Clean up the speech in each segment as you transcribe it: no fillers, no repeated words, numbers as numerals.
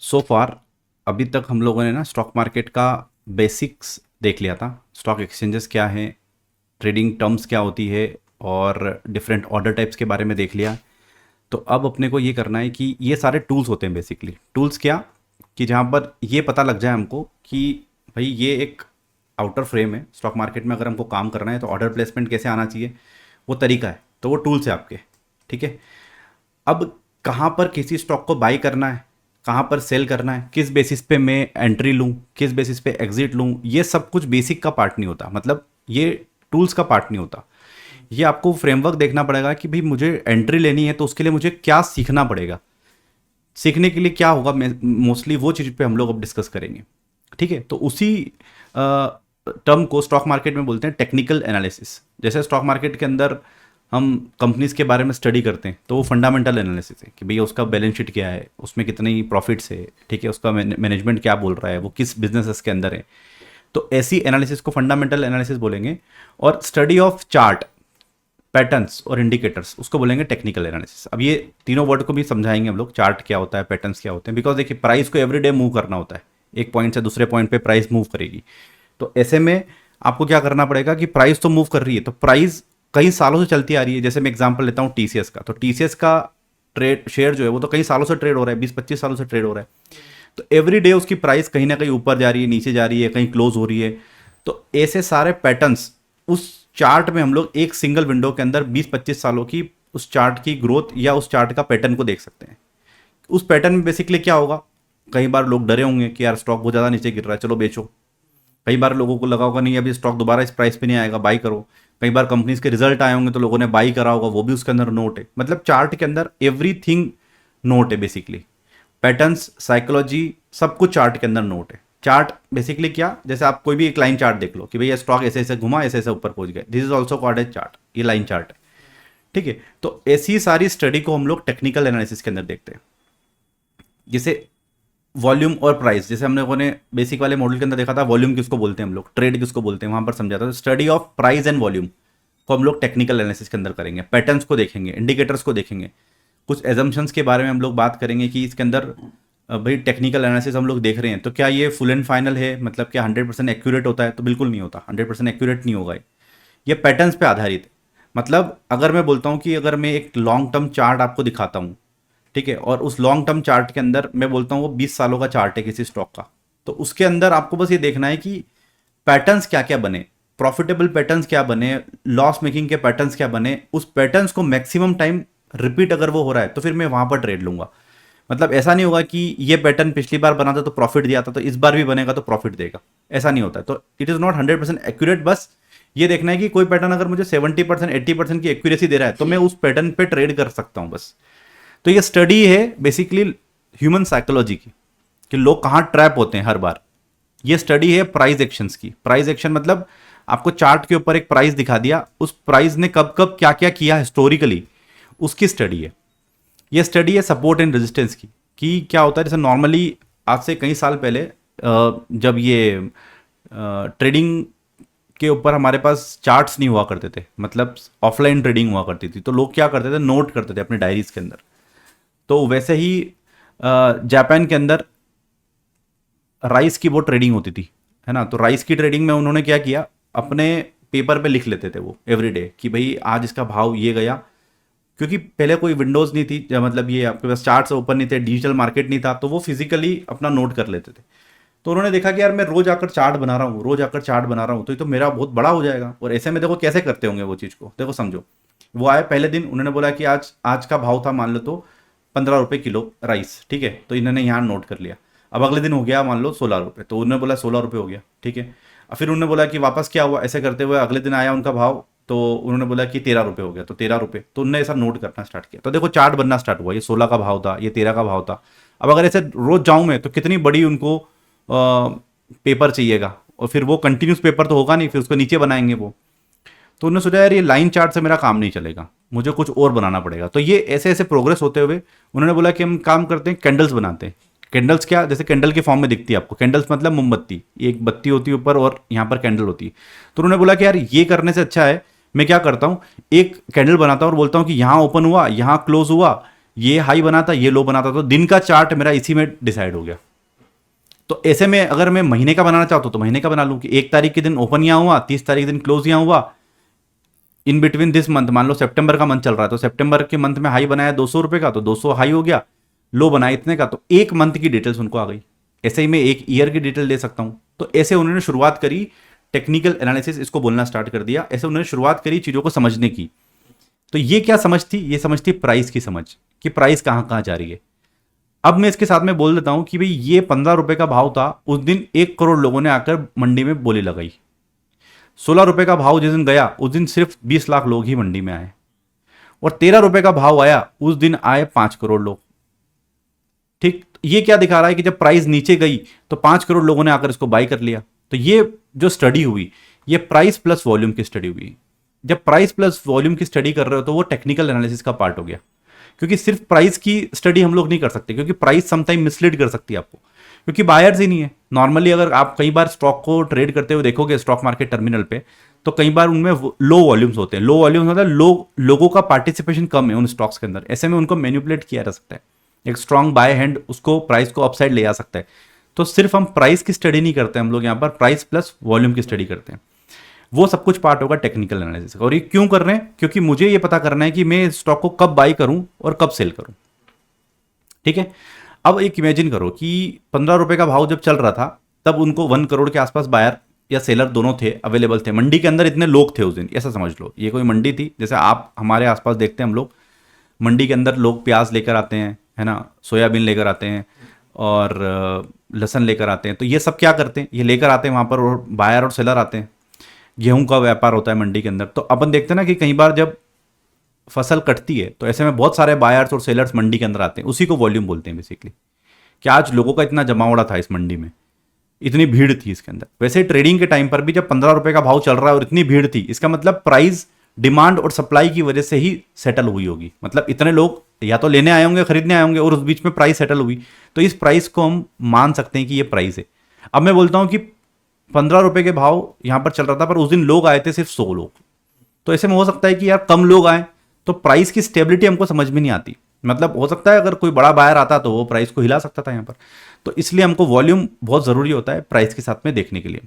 सो फार अभी तक हम लोगों ने ना स्टॉक मार्केट का बेसिक्स देख लिया था। स्टॉक एक्सचेंजेस क्या हैं, ट्रेडिंग टर्म्स क्या होती है, और डिफरेंट ऑर्डर टाइप्स के बारे में देख लिया। तो अब अपने को ये करना है कि ये सारे टूल्स होते हैं। बेसिकली टूल्स क्या, कि जहाँ पर ये पता लग जाए हमको कि भाई ये एक आउटर फ्रेम है। स्टॉक मार्केट में अगर हमको काम करना है तो ऑर्डर प्लेसमेंट कैसे आना चाहिए, वो तरीका है। तो वो टूल्स है आपके। ठीक है। अब कहाँ पर किसी स्टॉक को बाई करना है, कहाँ पर सेल करना है, किस बेसिस पे मैं एंट्री लूँ, किस बेसिस पे एग्जिट लूँ, ये सब कुछ बेसिक का पार्ट नहीं होता। मतलब ये टूल्स का पार्ट नहीं होता। ये आपको फ्रेमवर्क देखना पड़ेगा कि भाई मुझे एंट्री लेनी है तो उसके लिए मुझे क्या सीखना पड़ेगा। सीखने के लिए क्या होगा, मोस्टली वो चीज़ पे हम लोग अब डिस्कस करेंगे। ठीक है। तो उसी टर्म को स्टॉक मार्केट में बोलते हैं टेक्निकल एनालिसिस। जैसे स्टॉक मार्केट के अंदर हम कंपनीज के बारे में स्टडी करते हैं तो वो फंडामेंटल एनालिसिस है कि भैया उसका बैलेंस शीट क्या है, उसमें कितनी प्रॉफिट्स है, ठीक है, उसका मैनेजमेंट क्या बोल रहा है, वो किस बिजनेसेस के अंदर है। तो ऐसी एनालिसिस को फंडामेंटल एनालिसिस बोलेंगे। और स्टडी ऑफ चार्ट, पैटर्न्स और इंडिकेटर्स, उसको बोलेंगे टेक्निकल एनालिसिस। अब ये तीनों वर्ड को भी समझाएंगे हम लोग। चार्ट क्या होता है, पैटर्न्स क्या होते हैं, बिकॉज देखिए प्राइस को एवरीडे मूव करना होता है। एक पॉइंट से दूसरे पॉइंट पे प्राइस मूव करेगी। तो ऐसे में आपको क्या करना पड़ेगा कि प्राइस तो मूव कर रही है, तो प्राइस कई सालों से चलती आ रही है। जैसे मैं एग्जांपल लेता हूँ टीसीएस का, तो टीसीएस का ट्रेड शेयर जो है वो तो कई सालों से ट्रेड हो रहा है, 20-25 सालों से ट्रेड हो रहा है। तो एवरी डे उसकी प्राइस कहीं ना कहीं ऊपर जा रही है, नीचे जा रही है, कहीं क्लोज हो रही है। तो ऐसे सारे पैटर्न्स उस चार्ट में हम लोग एक सिंगल विंडो के अंदर 20-25 सालों की उस चार्ट की ग्रोथ या उस चार्ट का पैटर्न को देख सकते हैं। उस पैटर्न में बेसिकली क्या होगा, कई बार लोग डरे होंगे कि यार स्टॉक बहुत ज़्यादा नीचे गिर रहा है, चलो बेचो। कई बार लोगों को लगा होगा नहीं अभी स्टॉक दोबारा इस प्राइस पे नहीं आएगा, बाई करो। कई बार कंपनीज के रिजल्ट आए होंगे तो लोगों ने बाई करा होगा, वो भी उसके अंदर नोट है। मतलब चार्ट के अंदर एवरीथिंग नोट है बेसिकली। पैटर्न्स, साइकोलॉजी, सब कुछ चार्ट के अंदर नोट है। चार्ट बेसिकली क्या, जैसे आप कोई भी एक लाइन चार्ट देख लो कि भैया स्टॉक ऐसे ऐसे घुमा, ऐसे ऐसे ऊपर पहुंच गए, this is also called as chart. ये लाइन चार्ट है। ठीक है। तो ऐसी सारी स्टडी को हम लोग टेक्निकल एनालिसिस के अंदर देखते हैं। जैसे वॉल्यूम और प्राइस, जैसे हम लोगों ने बेसिक वाले मॉडल के अंदर देखा था, वॉल्यूम किसको बोलते हैं हम लोग, ट्रेड किसको बोलते हैं, वहां पर समझा था। Study of price and volume को हम लोग टेक्निकल एनालिसिस के अंदर करेंगे। पैटर्न्स को देखेंगे, इंडिकेटर्स को देखेंगे, कुछ एजम्पशंस के बारे में हम लोग बात करेंगे कि इसके अंदर भाई टेक्निकल एनालिसिस हम लोग देख रहे हैं तो क्या ये फुल एंड फाइनल है, मतलब क्या 100% एक्यूरेट होता है, तो बिल्कुल नहीं होता। 100% एक्यूरेट नहीं होगा ये पैटर्न्स पे आधारित है। मतलब अगर मैं बोलता हूँ कि अगर मैं एक लॉन्ग टर्म चार्ट आपको दिखाता हूँ, ठीक है, और उस लॉन्ग टर्म चार्ट के अंदर मैं बोलता हूँ वो 20 सालों का चार्ट है किसी स्टॉक का, तो उसके अंदर आपको बस ये देखना है कि पैटर्न्स क्या क्या बने, प्रॉफिटेबल पैटर्न्स क्या बने, लॉस मेकिंग के पैटर्न्स क्या बने। उस पैटर्न्स को मैक्सिमम टाइम रिपीट अगर वो हो रहा है तो फिर मैं वहां पर ट्रेड लूंगा। मतलब ऐसा नहीं होगा कि ये पैटर्न पिछली बार बना था तो प्रॉफिट दिया था तो इस बार भी बनेगा तो प्रॉफिट देगा, ऐसा नहीं होता है। तो इट इज़ नॉट 100% एक्यूरेट। बस ये देखना है कि कोई पैटर्न अगर मुझे 70% 80% की एक्यूरेसी दे रहा है तो मैं उस पैटर्न पे ट्रेड कर सकता हूँ बस। तो ये स्टडी है बेसिकली ह्यूमन साइकोलॉजी की, कि लोग कहाँ ट्रैप होते हैं हर बार। ये स्टडी है प्राइस एक्शंस की। प्राइस एक्शन मतलब आपको चार्ट के ऊपर एक प्राइस दिखा दिया, उस प्राइस ने कब कब क्या क्या किया हिस्टोरिकली, उसकी स्टडी है। ये स्टडी है सपोर्ट एंड रेजिस्टेंस की, कि क्या होता है जैसे नॉर्मली आज से कई साल पहले जब ये ट्रेडिंग के ऊपर हमारे पास चार्ट्स नहीं हुआ करते थे, मतलब ऑफलाइन ट्रेडिंग हुआ करती थी, तो लोग क्या करते थे, नोट करते थे अपने डायरीज के अंदर। तो वैसे ही जापान के अंदर राइस की वो ट्रेडिंग होती थी, है ना। तो राइस की ट्रेडिंग में उन्होंने क्या किया, अपने पेपर पे लिख लेते थे वो एवरीडे कि भाई आज इसका भाव ये गया। क्योंकि पहले कोई विंडोज़ नहीं थी, मतलब ये आपके पास चार्ट्स ओपन नहीं थे, डिजिटल मार्केट नहीं था, तो वो फिजिकली अपना नोट कर लेते थे। तो उन्होंने देखा कि यार मैं रोज आकर चार्ट बना रहा हूँ, रोज आकर चार्ट बना रहा हूँ, तो ये तो मेरा बहुत बड़ा हो जाएगा। और ऐसे में देखो कैसे करते होंगे वो चीज़ को, देखो समझो। वो आए पहले दिन, उन्होंने बोला कि आज आज का भाव था मान लो तो 15 रुपये किलो राइस, ठीक है, तो इन्होंने यहाँ नोट कर लिया। अब अगले दिन हो गया मान लो 16 रुपये, तो उन्होंने बोला 16 रुपये हो गया, ठीक है। और फिर उन्होंने बोला कि वापस क्या हुआ, ऐसे करते हुए अगले दिन आया उनका भाव, तो उन्होंने बोला कि 13 रुपये हो गया, तो 13 रुपये, तो उन्होंने ऐसा नोट करना स्टार्ट किया। तो देखो चार्ट बनना स्टार्ट हुआ, ये 16 का भाव था, ये 13 का भाव था। अब अगर ऐसे रोज जाऊं मैं तो कितनी बड़ी उनको पेपर चाहिएगा, और फिर वो कंटिन्यूस पेपर तो होगा नहीं, फिर उसको नीचे बनाएंगे वो। तो उन्होंने सोचा यार ये लाइन चार्ट से मेरा काम नहीं चलेगा, मुझे कुछ और बनाना पड़ेगा। तो ये ऐसे ऐसे प्रोग्रेस होते हुए उन्होंने बोला कि हम काम करते हैं, कैंडल्स बनाते हैं। कैंडल्स क्या, जैसे कैंडल के फॉर्म में दिखती है आपको, कैंडल्स मतलब मोमबत्ती, एक बत्ती होती है ऊपर और यहाँ पर कैंडल होती है। तो उन्होंने बोला कि यार ये करने से अच्छा है मैं क्या करता हूँ, एक कैंडल बनाता हूँ और बोलता हूँ कि यहाँ ओपन हुआ, यहाँ क्लोज हुआ, ये हाई बनाता, ये लो बनाता, तो दिन का चार्ट मेरा इसी में डिसाइड हो गया। तो ऐसे में अगर मैं महीने का बनाना चाहता हूँ तो महीने का बना लूँ कि 1 तारीख के दिन ओपन यहाँ हुआ, 30 तारीख के दिन क्लोज यहाँ हुआ, इन बिटवीन दिस मंथ, मान लो सितंबर का मंथ चल रहा है तो सितंबर के मंथ में हाई बनाया 200 रुपए का तो 200 हाई हो गया, लो बनाया इतने का, तो एक मंथ की डिटेल्स उनको आ गई। ऐसे ही मैं एक ईयर की डिटेल दे सकता हूं। तो ऐसे उन्होंने शुरुआत करी, टेक्निकल एनालिसिस इसको बोलना स्टार्ट कर दिया, ऐसे उन्होंने शुरुआत करी चीज़ों को समझने की। तो ये क्या समझ थी? ये समझ थी प्राइस की समझ, कि प्राइस कहाँ कहाँ जा रही है। अब मैं इसके साथ में बोल देता हूं कि भाई ये 15 रुपए का भाव था, उस दिन 1 करोड़ लोगों ने आकर मंडी में बोली लगाई। 16 रुपए का भाव जिस दिन गया उस दिन सिर्फ 20 लाख लोग ही मंडी में आए, और 13 रुपए का भाव आया उस दिन आए 5 करोड़ लोग। ठीक, ये क्या दिखा रहा है कि जब प्राइस नीचे गई तो 5 करोड़ लोगों ने आकर इसको बाई कर लिया। तो ये जो स्टडी हुई, ये प्राइस प्लस वॉल्यूम की स्टडी हुई। जब प्राइस प्लस वॉल्यूम की स्टडी कर रहे हो तो वो टेक्निकल एनालिसिस का पार्ट हो गया, क्योंकि सिर्फ प्राइस की स्टडी हम लोग नहीं कर सकते, क्योंकि प्राइस समटाइम मिसलीड कर सकती है आपको, क्योंकि बायर्स ही नहीं है। नॉर्मली अगर आप कई बार स्टॉक को ट्रेड करते हुए देखोगे स्टॉक मार्केट टर्मिनल पे, तो कई बार उनमें लो वॉल्यूम्स होते हैं। लो वॉल्यूम्स मतलब लोगों का पार्टिसिपेशन कम है उन स्टॉक्स के अंदर, ऐसे में उनको मैनिपुलेट किया जा सकता है। एक स्ट्रांग बाय हैंड उसको प्राइस को अपसाइड ले जा सकता है। तो सिर्फ हम प्राइस की स्टडी नहीं करते, हम लोग यहाँ पर प्राइस प्लस वॉल्यूम की स्टडी करते हैं। वो सब कुछ पार्ट होगा टेक्निकल एनालिसिस का। और ये क्यों कर रहे हैं? क्योंकि मुझे ये पता करना है कि मैं स्टॉक को कब बाई करूं और कब सेल करूं। ठीक है, अब एक इमेजिन करो कि 15 रुपए का भाव जब चल रहा था तब उनको 1 करोड़ के आसपास बायर या सेलर दोनों थे, अवेलेबल थे मंडी के अंदर। इतने लोग थे उस दिन, ऐसा समझ लो ये कोई मंडी थी जैसे आप हमारे आसपास देखते हैं हम लोग। मंडी के अंदर लोग प्याज लेकर आते हैं, है ना, सोयाबीन लेकर आते हैं और लहसन लेकर आते हैं। तो ये सब क्या करते हैं, ये लेकर आते हैं वहाँ पर, और बायर और सेलर आते हैं। गेहूं का व्यापार होता है मंडी के अंदर। तो अपन देखते हैं ना कि कई बार जब फसल कटती है तो ऐसे में बहुत सारे बायर्स और सेलर्स मंडी के अंदर आते हैं, उसी को वॉल्यूम बोलते हैं बेसिकली। कि आज लोगों का इतना जमावड़ा था इस मंडी में, इतनी भीड़ थी इसके अंदर। वैसे ट्रेडिंग के टाइम पर भी जब 15 रुपए का भाव चल रहा है और इतनी भीड़ थी, इसका मतलब प्राइस डिमांड और सप्लाई की वजह से ही सेटल हुई होगी। मतलब इतने लोग या तो लेने आए होंगे, खरीदने आए होंगे, और उस बीच में प्राइस सेटल हुई। तो इस प्राइस को हम मान सकते हैं कि ये प्राइस है। अब मैं बोलता हूं कि 15 रुपए के भाव यहां पर चल रहा था, पर उस दिन लोग आए थे सिर्फ 100 लोग। तो ऐसे में हो सकता है कि यार कम लोग आए तो प्राइस की स्टेबिलिटी हमको समझ में नहीं आती। मतलब हो सकता है अगर कोई बड़ा बायर आता तो वो प्राइस को हिला सकता था यहाँ पर। तो इसलिए हमको वॉल्यूम बहुत ज़रूरी होता है प्राइस के साथ में देखने के लिए।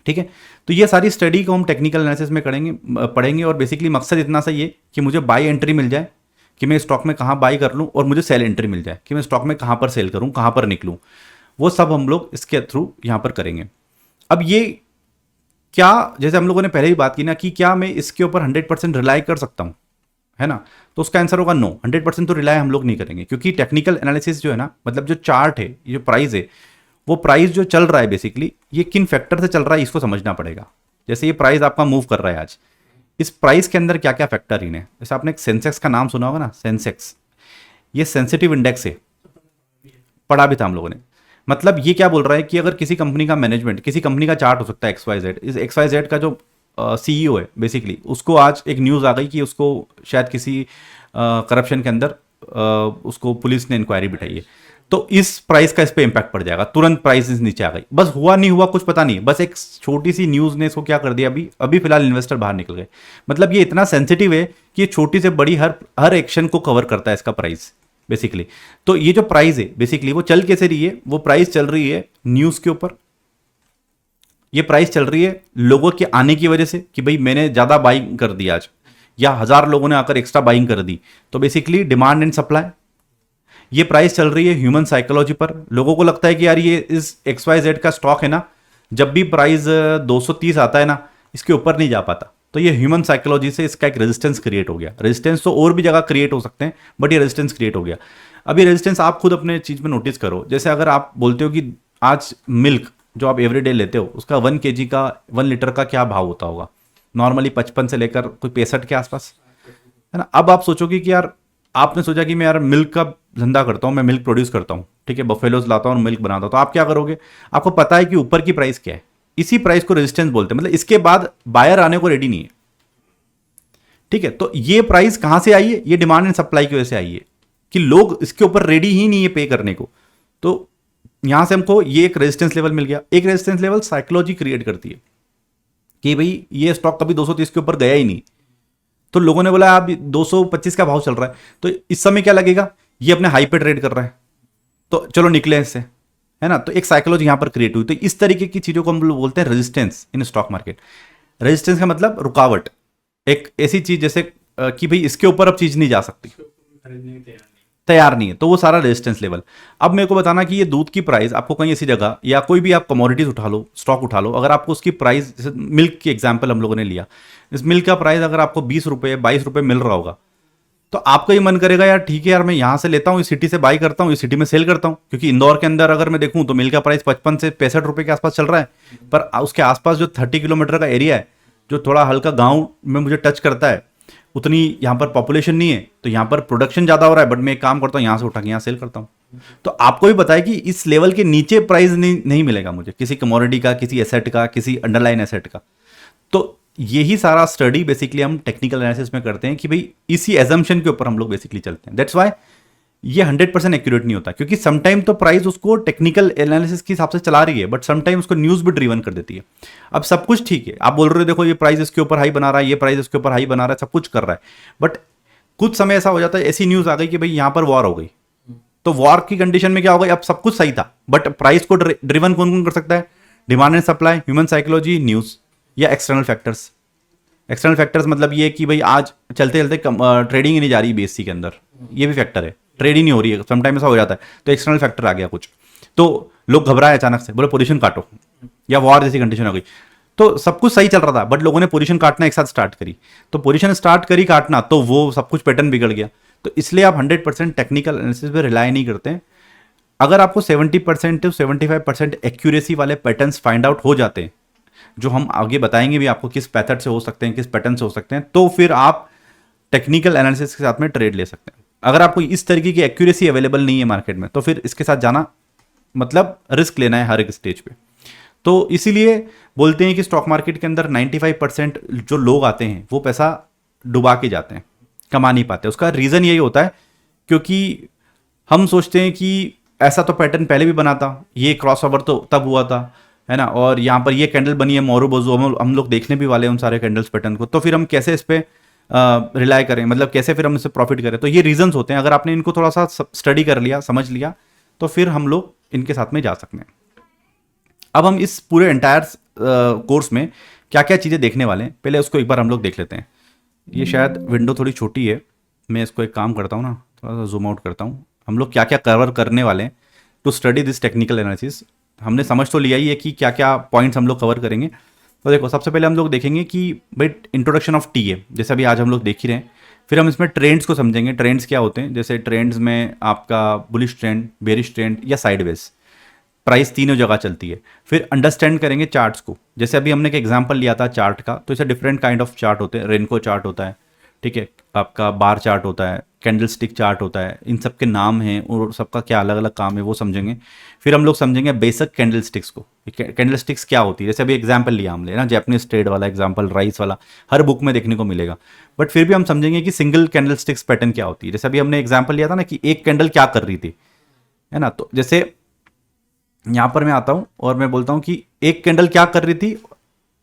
ठीक है, तो ये सारी स्टडी को हम टेक्निकल एनालिसिस में पढ़ेंगे। और बेसिकली मकसद इतना सा ये कि मुझे बाई एंट्री मिल जाए कि मैं स्टॉक में कहाँ बाई कर लूँ, और मुझे सेल एंट्री मिल जाए कि मैं स्टॉक में कहाँ पर सेल करूँ, कहाँ पर निकलूँ। वो सब हम लोग इसके थ्रू यहाँ पर करेंगे। अब ये क्या, जैसे हम लोगों ने पहले ही बात की ना कि क्या मैं इसके ऊपर 100% रिलाई कर सकता हूँ, है ना, तो उसका आंसर होगा नो। 100% तो रिलाई हम लोग नहीं करेंगे, क्योंकि टेक्निकल एनालिसिस जो है ना, मतलब जो चार्ट है, ये जो प्राइस है, वो प्राइस जो चल रहा है बेसिकली ये किन फैक्टर से चल रहा है इसको समझना पड़ेगा। जैसे ये प्राइस आपका मूव कर रहा है आज, इस प्राइस के अंदर क्या क्या फैक्टर इन है। जैसे आपने एक सेंसेक्स का नाम सुना होगा ना, सेंसेक्स, ये सेंसिटिव इंडेक्स है, पढ़ा भी था हम लोगों ने। मतलब ये क्या बोल रहा है कि अगर किसी कंपनी का मैनेजमेंट, किसी कंपनी का चार्ट हो सकता है XYZ, इस XYZ का जो CEO है बेसिकली, उसको आज एक न्यूज़ आ गई कि उसको शायद किसी करप्शन के अंदर उसको पुलिस ने इंक्वायरी बिठाई है, तो इस प्राइस का इस पे इंपैक्ट पड़ जाएगा। तुरंत प्राइस नीचे आ गई, बस हुआ नहीं हुआ कुछ पता नहीं, बस एक छोटी सी न्यूज़ ने इसको क्या कर दिया, अभी अभी फिलहाल इन्वेस्टर बाहर निकल गए। मतलब ये इतना सेंसिटिव है कि ये छोटी से बड़ी हर एक्शन को कवर करता है इसका प्राइस बेसिकली। तो ये जो प्राइस है बेसिकली वो चल कैसे रही है, वो प्राइस चल रही है न्यूज़ के ऊपर। ये प्राइस चल रही है लोगों के आने की वजह से कि भाई मैंने ज़्यादा बाइंग कर दी आज, या 1000 लोगों ने आकर एक्स्ट्रा बाइंग कर दी, तो बेसिकली डिमांड एंड सप्लाई। ये प्राइस चल रही है ह्यूमन साइकोलॉजी पर। लोगों को लगता है कि यार ये इस XYZ का स्टॉक है ना, जब भी प्राइस 230 आता है ना, इसके ऊपर नहीं जा पाता। तो ये ह्यूमन साइकोलॉजी से इसका एक रेजिस्टेंस क्रिएट हो गया। रेजिस्टेंस तो और भी जगह क्रिएट हो सकते हैं, बट ये रेजिस्टेंस क्रिएट हो गया। अब ये रेजिस्टेंस आप खुद अपने चीज़ में नोटिस करो। जैसे अगर आप बोलते हो कि आज मिल्क जो आप एवरीडे लेते हो उसका 1 kg का 1 लीटर का क्या भाव होता होगा, नॉर्मली 55 से लेकर कोई 65 के आसपास, है ना। अब आप सोचोगे कि यार, आपने सोचा कि मैं यार मिल्क का धंधा करता हूँ, मैं मिल्क प्रोड्यूस करता हूँ, ठीक है, बफेलोज लाता हूँ और मिल्क बनाता हूँ, तो आप क्या करोगे, आपको पता है कि ऊपर की प्राइस क्या है, इसी प्राइस को रेजिस्टेंस बोलते हैं। मतलब इसके बाद बायर आने को रेडी नहीं है, ठीक है। तो ये प्राइस कहां से आई है, ये डिमांड एंड सप्लाई की वजह से आई है कि लोग इसके ऊपर रेडी ही नहीं है पे करने को। तो यहां से हमको ये एक रेजिस्टेंस लेवल मिल गया। एक रेजिस्टेंस लेवल साइकोलॉजी क्रिएट करती है कि भाई ये स्टॉक कभी 230 के ऊपर गया ही नहीं, तो लोगों ने बोला अब 225 का भाव चल रहा है, तो इस समय क्या लगेगा, ये अपने हाई पे ट्रेड कर रहा है, तो चलो निकले इससे, है ना। तो एक साइकोलॉजी यहां पर क्रिएट हुई। तो इस तरीके की चीजों को हम लोग बोलते हैं resistance in stock market. Resistance का मतलब रुकावट, एक ऐसी चीज जैसे कि भाई इसके ऊपर अब चीज नहीं जा सकती, तैयार नहीं है, तो वो सारा रेजिस्टेंस लेवल। अब मेरे को बताना कि ये दूध की प्राइस आपको कहीं ऐसी जगह या कोई भी आप कमोडिटीज उठा लो, स्टॉक उठा लो, अगर आपको उसकी प्राइस, जैसे मिल्क की एग्जांपल हम लोगों ने लिया, इस मिल्क का प्राइस अगर आपको 20 रुपये 22 रुपये मिल रहा होगा, तो आपका ये मन करेगा यार ठीक है यार, मैं यहाँ से लेता हूँ, इस सिटी से बाई करता हूँ, इस सिटी में सेल करता हूँ, क्योंकि इंदौर के अंदर अगर मैं देखूँ तो मिल्क का प्राइस 55 से 65 रुपये के आसपास चल रहा है। पर उसके आसपास जो 30 किलोमीटर का एरिया है, जो थोड़ा हल्का गाँव में मुझे टच करता है, उतनी यहाँ पर पॉपुलेशन नहीं है, तो यहाँ पर प्रोडक्शन ज़्यादा हो रहा है, बट मैं एक काम करता हूँ यहाँ से उठा के यहाँ सेल करता हूँ। तो आपको भी पता है कि इस लेवल के नीचे प्राइस नहीं मिलेगा मुझे किसी कमोडिटी का, किसी एसेट का, किसी अंडरलाइन एसेट का। तो यही सारा स्टडी बेसिकली हम टेक्निकल एनालिसिस में करते हैं कि भाई इसी एजम्पशन के ऊपर हम लोग बेसिकली चलते हैं। दैट्स वाई ये 100% एक्यूरेट नहीं होता, क्योंकि समटाइम तो प्राइस उसको टेक्निकल एनालिसिस के हिसाब से चला रही है, बट समटाइम उसको न्यूज भी ड्रिवन कर देती है। अब सब कुछ ठीक है, आप बोल रहे हो देखो ये प्राइस इसके ऊपर हाई बना रहा है, ये प्राइस इसके ऊपर हाई बना रहा है, सब कुछ कर रहा है, बट कुछ समय ऐसा हो जाता है, ऐसी न्यूज आ गई कि भाई यहां पर वॉर हो गई, तो वॉर की कंडीशन में क्या हो गई, अब सब कुछ सही था, बट प्राइस को ड्रिवन कौन कौन कर सकता है, demand and supply, human psychology, news, या एक्सटर्नल फैक्टर्स। एक्सटर्नल फैक्टर्स मतलब ये कि भाई आज चलते चलते ट्रेडिंग ही नहीं जा रही बीएससी के अंदर, ये भी फैक्टर है, ट्रेड ही नहीं हो रही है, समटाइम ऐसा हो जाता है, तो एक्सटर्नल फैक्टर आ गया कुछ, तो लोग घबराए अचानक से, बोले पोजीशन काटो, या वॉर जैसी कंडीशन हो गई। तो सब कुछ सही चल रहा था, बट लोगों ने पोजीशन काटना एक साथ स्टार्ट करी, तो पोजीशन स्टार्ट करी काटना, तो वो सब कुछ पैटर्न बिगड़ गया। तो इसलिए आप 100% टेक्निकल एनालिसिस पे रिलाई नहीं करते हैं। अगर आपको 70% टू 75% एक्यूरेसी वाले पैटर्न्स फाइंड आउट हो जाते हैं, जो हम आगे बताएंगे भी आपको किस पैथड से हो सकते हैं, किस पैटर्न से हो सकते हैं, तो फिर आप टेक्निकल एनालिसिस के साथ में ट्रेड ले सकते हैं। अगर आपको इस तरीके की एक्यूरेसी अवेलेबल नहीं है मार्केट में, तो फिर इसके साथ जाना मतलब रिस्क लेना है हर एक स्टेज पे। तो इसीलिए बोलते हैं कि स्टॉक मार्केट के अंदर 95% जो लोग आते हैं वो पैसा डुबा के जाते हैं, कमा नहीं पाते। उसका रीज़न यही होता है क्योंकि हम सोचते हैं कि ऐसा तो पैटर्न पहले भी बना था, ये क्रॉस ओवर तो तब हुआ था, है ना, और यहाँ पर ये कैंडल बनी है मोरू बोजू, हम लोग देखने भी वाले हैं उन सारे कैंडल्स पैटर्न को, तो फिर हम कैसे इस पर रिलाई करें, मतलब कैसे फिर हम इससे प्रॉफिट करें। तो ये रीजंस होते हैं, अगर आपने इनको थोड़ा सा स्टडी कर लिया, समझ लिया, तो फिर हम लोग इनके साथ में जा सकते हैं। अब हम इस पूरे एंटायर कोर्स में क्या क्या चीज़ें देखने वाले हैं, पहले उसको एक बार हम लोग देख लेते हैं। ये शायद विंडो थोड़ी छोटी है, मैं इसको एक काम करता हूँ ना, थोड़ा सा जूम आउट करता हूँ। हम लोग क्या क्या कवर करने वाले हैं to study this technical analysis. हमने समझ तो लिया ही है कि क्या क्या पॉइंट्स हम लोग कवर करेंगे। तो देखो, सबसे पहले हम लोग देखेंगे कि भाई इंट्रोडक्शन ऑफ टी है, जैसे अभी आज हम लोग देख ही रहे हैं। फिर हम इसमें ट्रेंड्स को समझेंगे, ट्रेंड्स क्या होते हैं, जैसे ट्रेंड्स में आपका बुलिश ट्रेंड, बेरिश ट्रेंड या साइडवेज, प्राइस तीनों जगह चलती है। फिर अंडरस्टैंड करेंगे चार्ट्स को, जैसे अभी हमने एक एग्जांपल लिया था चार्ट का, तो इसे डिफरेंट काइंड ऑफ चार्ट होते हैं, रेनको चार्ट होता है, ठीक है, आपका बार चार्ट होता है, कैंडल स्टिक चार्ट होता है, इन सब के नाम हैं और सबका क्या अलग अलग काम है वो समझेंगे। फिर हम लोग समझेंगे बेसिक कैंडल स्टिक्स को, कैंडल स्टिक्स क्या होती है, जैसे अभी एग्जाम्पल लिया हमने ना, जैपनीज ट्रेड वाला एग्जाम्पल, राइस वाला, हर बुक में देखने को मिलेगा। बट फिर भी हम समझेंगे कि सिंगल कैंडल स्टिक्स पैटर्न क्या होती है, जैसे अभी हमने एग्जाम्पल लिया था ना कि एक कैंडल क्या कर रही थी, है ना। तो जैसे यहाँ पर मैं आता हूँ और मैं बोलता हूँ कि एक कैंडल क्या कर रही थी,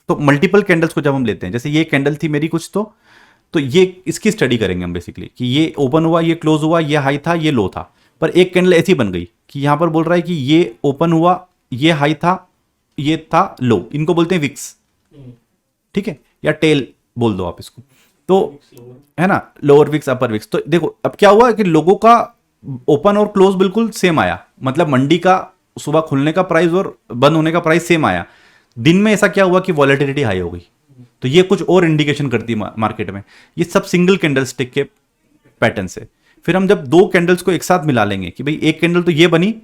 तो मल्टीपल कैंडल्स को जब हम लेते हैं, जैसे ये कैंडल थी मेरी कुछ, तो ये इसकी स्टडी करेंगे हम बेसिकली कि ये ओपन हुआ, ये क्लोज हुआ, ये हाई था, ये लो था, पर एक कैंडल ऐसी बन गई कि यहाँ पर बोल रहा है कि ये ओपन हुआ, ये हाई था, ये था लो, इनको बोलते हैं विक्स, ठीक है, या टेल बोल दो आप इसको, तो है ना, लोअर विक्स अपर विक्स। तो देखो अब क्या हुआ कि लोगों का ओपन और क्लोज बिल्कुल सेम आया, मतलब मंडी का सुबह खुलने का प्राइस और बंद होने का प्राइस सेम आया। दिन में ऐसा क्या हुआ कि वॉलेटिलिटी हाई हो गई, तो ये कुछ और इंडिकेशन करती है मार्केट में। ये सब सिंगल कैंडल स्टिक के पैटर्न से। फिर हम जब दो कैंडल्स को एक साथ मिला लेंगे कि भाई एक कैंडल तो ये बनी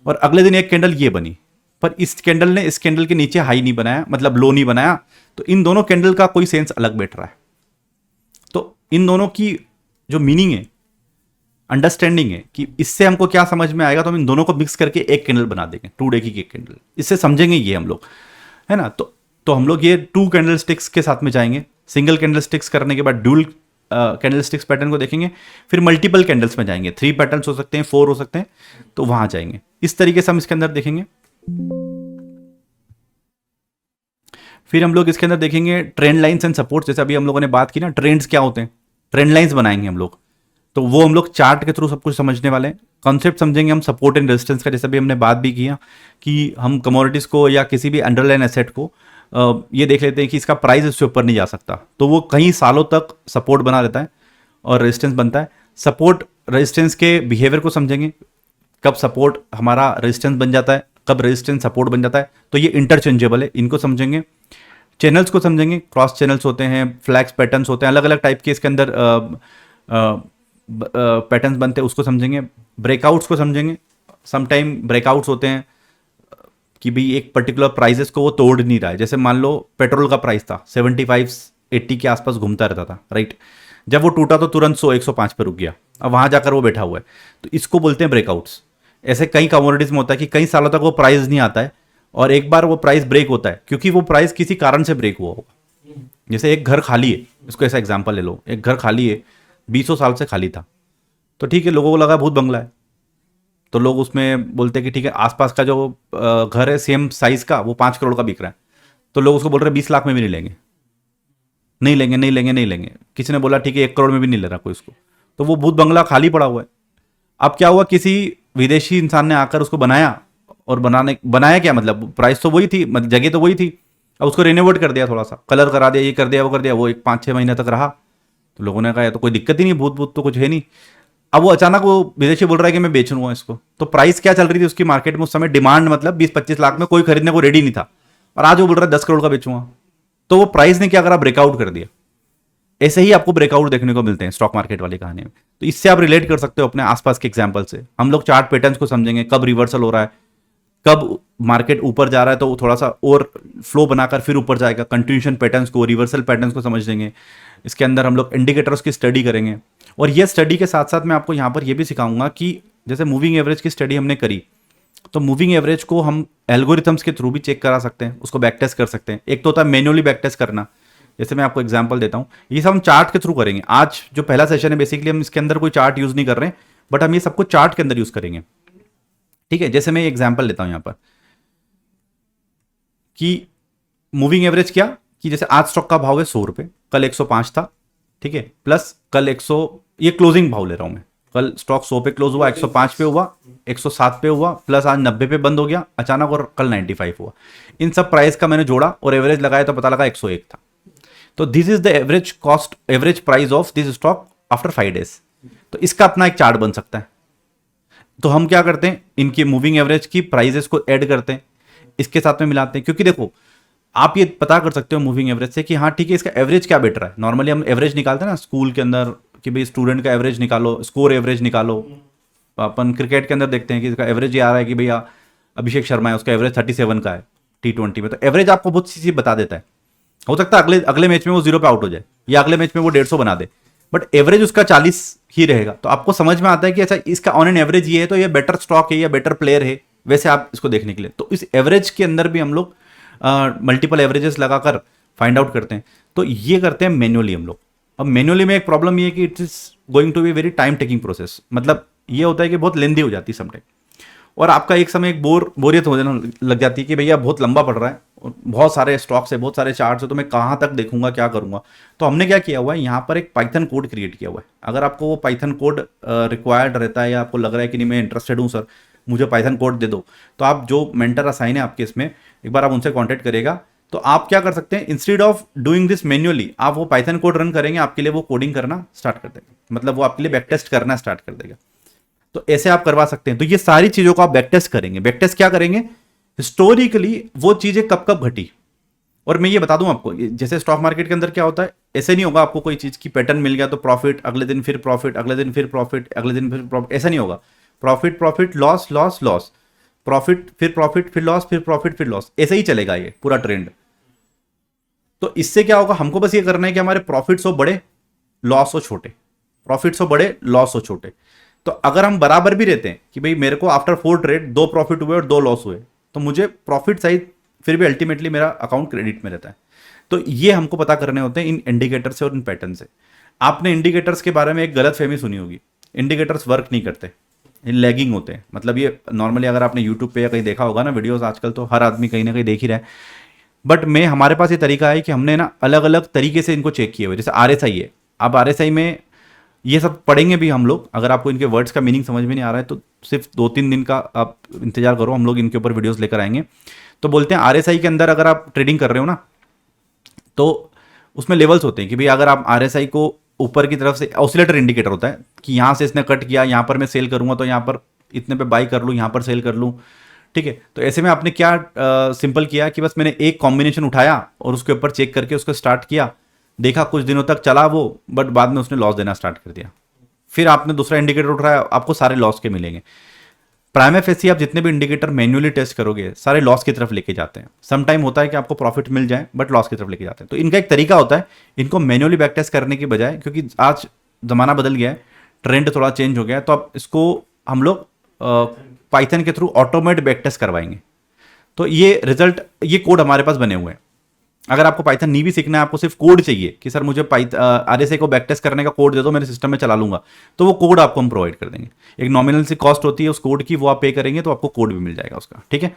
और अगले दिन एक कैंडल ये बनी, पर इस कैंडल ने इस कैंडल के नीचे हाई नहीं बनाया, मतलब लो नहीं बनाया, तो इन दोनों कैंडल का कोई सेंस अलग बैठ रहा है। तो इन दोनों की जो मीनिंग है, अंडरस्टैंडिंग है कि इससे हमको क्या समझ में आएगा, तो हम इन दोनों को मिक्स करके एक कैंडल बना देंगे, 2 डे की एक कैंडल, इससे समझेंगे ये हम लोग, है ना। तो हम लोग ये 2 कैंडल स्टिक्स के साथ में जाएंगे, सिंगल कैंडल स्टिक्स करने के बाद ड्यूल कैंडल स्टिक्स पैटर्न को देखेंगे, फिर मल्टीपल कैंडल्स में जाएंगे, 3 पैटर्न्स हो सकते हैं, 4 हो सकते हैं, तो वहां जाएंगे। इस तरीके से हम इसके अंदर देखेंगे। फिर हम लोग इसके अंदर देखेंगे ट्रेंड लाइन्स एंड सपोर्ट, जैसे अभी हम लोगों ने बात की ना, ट्रेंड्स क्या होते हैं, ट्रेंड लाइंस बनाएंगे हम लोग, तो वो हम लोग चार्ट के थ्रू सब कुछ समझने वाले हैं। कॉन्सेप्ट समझेंगे हम सपोर्ट एंड रेजिस्टेंस का, जैसे भी हमने बात भी किया कि हम कमोडिटीज़ को या किसी भी अंडरलाइन एसेट को ये देख लेते हैं कि इसका प्राइस इससे ऊपर नहीं जा सकता, तो वो कई सालों तक सपोर्ट बना रहता है और रेजिस्टेंस बनता है। सपोर्ट रेजिस्टेंस के बिहेवियर को समझेंगे, कब सपोर्ट हमारा रेजिस्टेंस बन जाता है, कब रेजिस्टेंस सपोर्ट बन जाता है, तो ये इंटरचेंजेबल है, इनको समझेंगे। चैनल्स को समझेंगे, क्रॉस चैनल्स होते हैं, फ्लैग्स पैटर्न्स होते हैं, अलग अलग टाइप के इसके अंदर पैटर्न्स बनते हैं, उसको समझेंगे। ब्रेकआउट्स को समझेंगे, समटाइम ब्रेकआउट्स होते हैं कि भाई एक पर्टिकुलर प्राइजेस को वो तोड़ नहीं रहा है। जैसे मान लो पेट्रोल का प्राइस था 75-80 के आसपास घूमता रहता था, राइट। जब वो टूटा तो तुरंत 100-105 पे रुक गया, अब वहां जाकर वो बैठा हुआ है, तो इसको बोलते हैं ब्रेकआउट्स। ऐसे कई कमोडिटीज में होता है कि कई सालों तक वो प्राइस नहीं आता है और एक बार वो प्राइस ब्रेक होता है, क्योंकि वो प्राइस किसी कारण से ब्रेक हुआ होगा। जैसे एक घर खाली है, इसको ऐसा एग्जांपल ले लो, एक घर खाली है, 20 साल से खाली था, तो ठीक है, लोगों को लगा भूत बंगला है, तो लोग उसमें बोलते हैं कि ठीक है, आसपास का जो घर है सेम साइज का वो 5 करोड़ का बिक रहा है, तो लोग उसको बोल रहे हैं 20 लाख में भी नहीं लेंगे, नहीं लेंगे, नहीं लेंगे, नहीं लेंगे। किसी ने बोला ठीक है 1 करोड़ में भी नहीं ले रहा कोई उसको, तो वो भूत बंगला खाली पड़ा हुआ है। अब क्या हुआ, किसी विदेशी इंसान ने आकर उसको बनाया, और बनाया क्या, मतलब प्राइस तो वही थी, मतलब जगह तो वही थी, अब उसको रेनोवेट कर दिया, थोड़ा सा कलर करा दिया, ये कर दिया, वो कर दिया, वो एक 5-6 महीने तक रहा, तो लोगों ने कहा तो कोई दिक्कत ही नहीं, भूत भूत तो कुछ है नहीं। अब वो अचानक वो विदेशी बोल रहा है कि मैं बेच लूंगा इसको, तो प्राइस क्या चल रही थी उसकी मार्केट में उस समय, डिमांड मतलब 20-25 लाख में कोई खरीदने को रेडी नहीं था, और आज वो बोल रहा है 10 करोड़ का बेचूंगा, तो वो प्राइस ने क्या करा, ब्रेकआउट कर दिया। ऐसे ही आपको ब्रेकआउट देखने को मिलते हैं स्टॉक मार्केट वाली कहानी में, तो इससे आप रिलेट कर सकते हो अपने आसपास के एग्जाम्पल से। हम लोग चार्ट पैटर्न्स को समझेंगे, कब रिवर्सल हो रहा है, कब मार्केट ऊपर जा रहा है तो वो थोड़ा सा और फ्लो बनाकर फिर ऊपर जाएगा, कंटिन्यूशन पैटर्न्स को, रिवर्सल पैटर्न्स को समझ लेंगे। इसके अंदर हम लोग इंडिकेटर्स की स्टडी करेंगे, और ये स्टडी के साथ साथ मैं आपको यहाँ पर ये भी सिखाऊंगा कि जैसे मूविंग एवरेज की स्टडी हमने करी, तो मूविंग एवरेज को हम एल्गोरिथम्स के थ्रू भी चेक करा सकते हैं, उसको बैक टेस्ट कर सकते हैं। एक तो होता है मैन्युअली बैक टेस्ट करना, जैसे मैं आपको एग्जांपल देता हूँ, ये सब हम चार्ट के थ्रू करेंगे। आज जो पहला सेशन है बेसिकली हम इसके अंदर कोई चार्ट यूज नहीं कर रहे हैं, बट हम ये सबको चार्ट के अंदर यूज करेंगे, ठीक है। जैसे मैं एग्जांपल लेता हूँ यहाँ पर कि मूविंग एवरेज क्या, कि जैसे आज स्टॉक का भाव है 100 रुपये, कल 105 था, ठीक है, प्लस कल 100, ये क्लोजिंग भाव ले रहा हूं मैं, कल स्टॉक 100 पे क्लोज हुआ, 105 पे हुआ, 107 पे हुआ, प्लस आज 90 पे बंद हो गया अचानक, और कल 95 हुआ। इन सब प्राइस का मैंने जोड़ा और एवरेज लगाया तो पता लगा 101 था। तो this is the average cost, average price of this stock after 5 days. तो इसका अपना एक चार्ट बन सकता है। तो हम क्या करते हैं, इनकी मूविंग एवरेज की प्राइजेस को ऐड करते हैं, इसके साथ में मिलाते हैं, क्योंकि देखो आप ये पता कर सकते हो मूविंग एवरेज से कि हाँ ठीक है, इसका एवरेज क्या बेटर है। नॉर्मली हम एवरेज निकालते हैं ना स्कूल के अंदर कि भाई स्टूडेंट का एवरेज निकालो, स्कोर एवरेज निकालो। अपन क्रिकेट के अंदर देखते हैं कि इसका एवरेज ये आ रहा है कि भैया अभिषेक शर्मा है, उसका एवरेज 37 का है T20 में, तो एवरेज आपको बहुत सी चीज बता देता है। हो सकता है अगले मैच में वो 0 पे आउट हो जाए, या अगले मैच में वो 150 बना दे, बट एवरेज उसका 40 ही रहेगा। तो आपको समझ में आता है कि अच्छा इसका ऑन एन एवरेज ये है, तो ये बेटर स्टॉक है या बेटर प्लेयर है, वैसे आप इसको देखने के लिए। तो इस एवरेज के अंदर भी हम लोग मल्टीपल एवरेजेस लगाकर फाइंड आउट करते हैं। तो ये करते हैं मैन्युअली हम लोग। अब मैन्युअली में एक प्रॉब्लम ये है कि it is going to be very time taking process, मतलब ये होता है कि बहुत लेंदी हो जाती है समटाइम, और आपका एक समय एक बोरियत हो जाने लग जाती है कि भैया बहुत लंबा पड़ रहा है, और बहुत सारे स्टॉक्स है, बहुत सारे चार्ट्स है, तो मैं कहाँ तक देखूंगा, क्या करूंगा। तो हमने क्या किया हुआ है, यहाँ पर एक पाइथन कोड क्रिएट किया हुआ है। अगर आपको वो पाइथन कोड रिक्वायर्ड रहता है, या आपको लग रहा है कि नहीं मैं इंटरेस्टेड हूँ सर, मुझे पाइथन कोड दे दो, तो आप जो मेंटर असाइन है आपके इसमें, एक बार आप उनसे कॉन्टेक्ट करेगा, तो आप क्या कर सकते हैं, instead of doing this manually, आप वो पाइथन कोड रन करेंगे, आपके लिए वो कोडिंग करना स्टार्ट कर देगा, मतलब वो आपके लिए बैक टेस्ट करना स्टार्ट कर देगा। तो ऐसे आप करवा सकते हैं। तो ये सारी चीजों को आप बैक टेस्ट करेंगे। बैक टेस्ट क्या करेंगे, हिस्टोरिकली वो चीजें कब कब घटी। और मैं ये बता दूं आपको, जैसे स्टॉक मार्केट के अंदर क्या होता है, ऐसे नहीं होगा आपको कोई चीज की पैटर्न मिल गया तो प्रॉफिट, अगले दिन फिर प्रॉफिट, अगले दिन फिर प्रॉफिट, अगले दिन फिर प्रॉफिट, ऐसा नहीं होगा। Profit profit loss loss loss, profit फिर लॉस, फिर प्रॉफिट फिर लॉस, ऐसे ही चलेगा ये पूरा ट्रेंड। तो इससे क्या होगा, हमको बस ये करना है कि हमारे प्रॉफिट्स हो बड़े, लॉस हो छोटे, प्रॉफिट्स हो बड़े, लॉस हो छोटे। तो अगर हम बराबर भी रहते हैं कि भाई मेरे को आफ्टर 4 ट्रेड 2 प्रॉफिट हुए और 2 लॉस हुए, तो मुझे प्रॉफिट साइड फिर भी अल्टीमेटली मेरा अकाउंट क्रेडिट में रहता है। तो ये हमको पता करने होते हैं इन इंडिकेटर से और इन पैटर्न से। आपने इंडिकेटर्स के बारे में एक गलत फहमी सुनी होगी, इंडिकेटर्स वर्क नहीं करते, लैगिंग होते हैं। मतलब ये नॉर्मली अगर आपने यूट्यूब पे या कहीं देखा होगा ना वीडियोस, आजकल तो हर आदमी कहीं ना कहीं देख ही रहा है, बट हमारे पास ये तरीका है कि हमने ना अलग अलग तरीके से इनको चेक किए हुए। जैसे RSI है, अब RSI में ये सब पढ़ेंगे भी हम लोग। अगर आपको इनके वर्ड्स का मीनिंग समझ में नहीं आ रहा है तो सिर्फ 2-3 दिन का आप इंतजार करो, हम लोग इनके ऊपर वीडियोस लेकर आएंगे। तो बोलते हैं आरएसआई के अंदर अगर आप ट्रेडिंग कर रहे हो ना, तो उसमें लेवल्स होते हैं कि भाई अगर आप आरएसआई को ऊपर की तरफ से ऑसिलेटर इंडिकेटर होता है कि यहाँ से इसने कट किया, यहाँ पर मैं सेल करूंगा तो यहाँ पर इतने पे बाई कर लूँ, यहाँ पर सेल कर लूँ, ठीक है। तो ऐसे में आपने क्या सिंपल किया कि बस मैंने एक कॉम्बिनेशन उठाया और उसके ऊपर चेक करके उसको स्टार्ट किया, देखा कुछ दिनों तक चला वो, बट बाद में उसने लॉस देना स्टार्ट कर दिया। फिर आपने दूसरा इंडिकेटर उठाया, आपको सारे लॉस के मिलेंगे। प्राइम एफएससी आप जितने भी इंडिकेटर मैन्युअली टेस्ट करोगे सारे लॉस की तरफ लेके जाते हैं। सम टाइम होता है कि आपको प्रॉफिट मिल जाए बट लॉस की तरफ लेके जाते हैं। तो इनका एक तरीका होता है, इनको मैन्युअली बैक टेस्ट करने की बजाय, क्योंकि आज जमाना बदल गया है, ट्रेंड थोड़ा चेंज हो गया है, तो अब इसको हम लोग पाइथन के थ्रू ऑटोमेट बैक टेस्ट करवाएंगे। तो ये रिजल्ट, ये कोड हमारे पास बने हुए हैं। अगर आपको पाइथन नहीं भी सीखना है, आपको सिर्फ कोड चाहिए कि सर मुझे आरएसए को बैक टेस्ट करने का कोड दे दो, मेरे सिस्टम में चला लूंगा, तो वो कोड आपको हम प्रोवाइड कर देंगे। एक नॉमिनल सी कॉस्ट होती है उस कोड की, वो आप पे करेंगे तो आपको कोड भी मिल जाएगा उसका, ठीक है।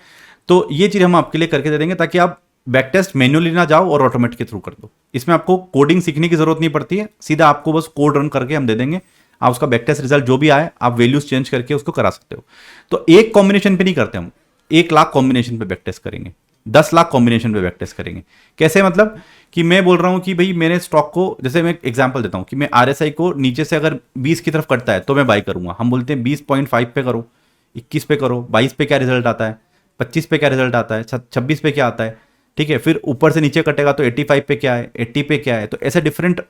तो ये चीज़ हम आपके लिए करके दे देंगे ताकि आप बैक टेस्ट मैन्युअली ना जाओ और ऑटोमेट के थ्रू कर दो। इसमें आपको कोडिंग सीखने की जरूरत नहीं पड़ती है, सीधा आपको बस कोड रन करके हम दे देंगे, आप उसका बैक टेस्ट रिजल्ट जो भी आए आप वैल्यूज चेंज करके उसको करा सकते हो। तो एक कॉम्बिनेशन पे नहीं करते हम, 1 लाख कॉम्बिनेशन पे बैक टेस्ट करेंगे, 10 लाख कॉम्बिनेशन पे बैक टेस्ट करेंगे। कैसे, मतलब कि मैं बोल रहा हूं कि भाई मेरे स्टॉक को, जैसे मैं एग्जांपल देता हूं कि मैं आरएसआई को नीचे से अगर 20 की तरफ कटता है तो मैं बाई करूंगा। हम बोलते हैं 20.5 पे करो, 21 पे करो, 22 पे क्या रिजल्ट आता है, 25 पे क्या रिजल्ट आता है, 26 पे क्या आता है, ठीक है। फिर ऊपर से नीचे कटेगा तो 85 पे क्या है, 80 पे क्या है। तो ऐसे डिफरेंट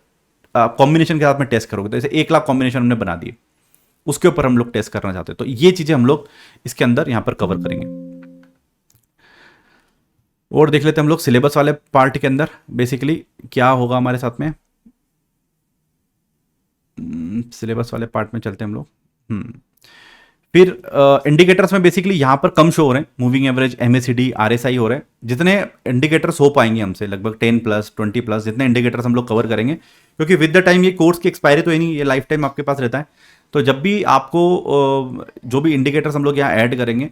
कॉम्बिनेशन के साथ में टेस्ट करोगे। तो ऐसे 1 लाख कॉम्बिनेशन हमने बना दिए, उसके ऊपर हम लोग टेस्ट करना चाहते हैं। तो ये चीजें हम लोग इसके अंदर यहां पर कवर करेंगे। और देख लेते हैं हम लोग सिलेबस वाले पार्ट के अंदर बेसिकली क्या होगा हमारे साथ में। सिलेबस वाले पार्ट में चलते हैं हम लोग। फिर इंडिकेटर्स में बेसिकली यहां पर कम शो हो रहे हैं, मूविंग एवरेज, एमएसीडी, आरएसआई हो रहे हैं। जितने इंडिकेटर्स हो पाएंगे हमसे, लगभग 10+, 20+, जितने इंडिकेटर्स हम लोग कवर करेंगे, क्योंकि विद द टाइम ये कोर्स की एक्सपायरी तो है नहीं, ये लाइफ टाइम आपके पास रहता है। तो जब भी आपको जो भी इंडिकेटर्स हम लोग यहाँ ऐड करेंगे,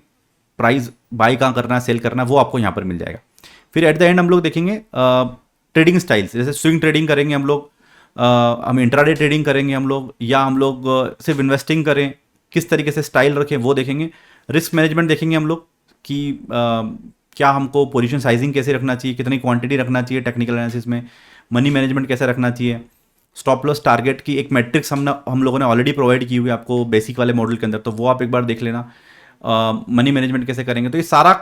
प्राइस बाई कहाँ करना है, सेल करना है, वो आपको यहाँ पर मिल जाएगा। फिर एट द एंड हम लोग देखेंगे ट्रेडिंग स्टाइल्स, जैसे स्विंग ट्रेडिंग करेंगे हम लोग, हम इंट्राडे ट्रेडिंग करेंगे हम लोग, या हम लोग सिर्फ इन्वेस्टिंग करें, किस तरीके से स्टाइल रखें वो देखेंगे। रिस्क मैनेजमेंट देखेंगे हम लोग कि क्या हमको पोजीशन साइजिंग कैसे रखना चाहिए, कितनी क्वांटिटी रखना चाहिए टेक्निकल एनालिसिस में, मनी मैनेजमेंट कैसे रखना चाहिए, स्टॉप लॉस टारगेट की एक मैट्रिक्स हम लोगों ने ऑलरेडी प्रोवाइड की हुई है आपको बेसिक वाले मॉडल के अंदर, तो वो आप एक बार देख लेना। मनी मैनेजमेंट कैसे करेंगे, तो ये सारा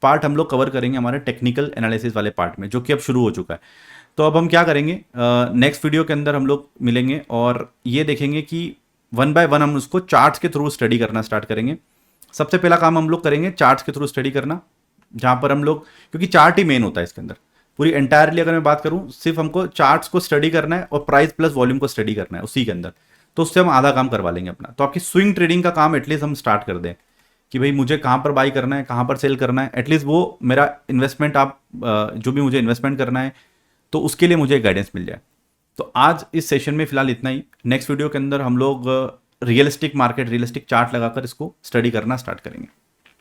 पार्ट हम लोग कवर करेंगे हमारे टेक्निकल एनालिसिस वाले पार्ट में, जो कि अब शुरू हो चुका है। तो अब हम क्या करेंगे, नेक्स्ट वीडियो के अंदर हम लोग मिलेंगे और ये देखेंगे कि 1 बाय 1 हम उसको चार्ट्स के थ्रू स्टडी करना स्टार्ट करेंगे। सबसे पहला काम हम लोग करेंगे चार्ट्स के थ्रू स्टडी करना, जहाँ पर हम लोग, क्योंकि चार्ट ही मेन होता है इसके अंदर, पूरी एंटायरली अगर मैं बात करूँ सिर्फ हमको चार्ट्स को स्टडी करना है और प्राइस प्लस वॉल्यूम को स्टडी करना है उसी के अंदर, तो उससे हम आधा काम करवा लेंगे अपना। तो आपकी स्विंग ट्रेडिंग का काम एटलीस्ट हम स्टार्ट कर दें कि भाई मुझे कहाँ पर बाई करना है, कहाँ पर सेल करना है, एटलीस्ट वो मेरा इन्वेस्टमेंट, आप जो भी मुझे इन्वेस्टमेंट करना है तो उसके लिए मुझे गाइडेंस मिल जाए। तो आज इस सेशन में फिलहाल इतना ही। नेक्स्ट वीडियो के अंदर हम लोग रियलिस्टिक मार्केट, रियलिस्टिक चार्ट लगाकर इसको स्टडी करना स्टार्ट करेंगे।